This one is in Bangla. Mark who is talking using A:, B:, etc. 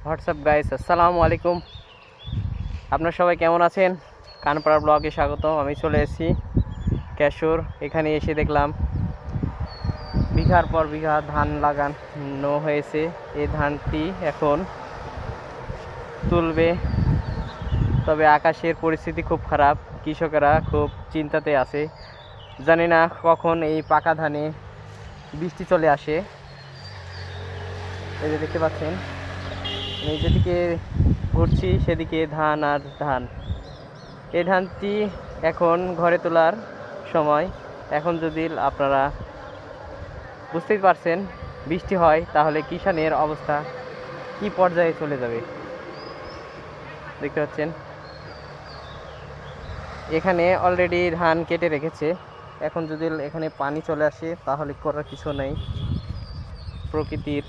A: হোয়াটসঅ্যাপ গাইস, আসসালামু আলাইকুম। আপনারা সবাই কেমন আছেন? কানপাড়া ব্লগে স্বাগতম। আমি চলে এসেছি কেশর। এখানে এসে দেখলাম বিঘার পর বিঘা ধান লাগানো হয়েছে। এই ধানটি এখন তুলবে, তবে আকাশের পরিস্থিতি খুব খারাপ। কৃষকেরা খুব চিন্তাতে আছে, জানি না কখন এই পাকা ধানে বৃষ্টি চলে আসে। এই যে দেখতে পাচ্ছেন, আমি যেদিকে ঘুরছি সেদিকে ধান আর ধান। এই ধানটি এখন ঘরে তোলার সময়। এখন যদি আপনারা বুঝতেই পারছেন বৃষ্টি হয় তাহলে কিষানের অবস্থা কি পর্যায়ে চলে যাবে। দেখতে পাচ্ছেন এখানে অলরেডি ধান কেটে রেখেছে। এখন যদি এখানে পানি চলে আসে তাহলে করার কিছু নেই। প্রকৃতির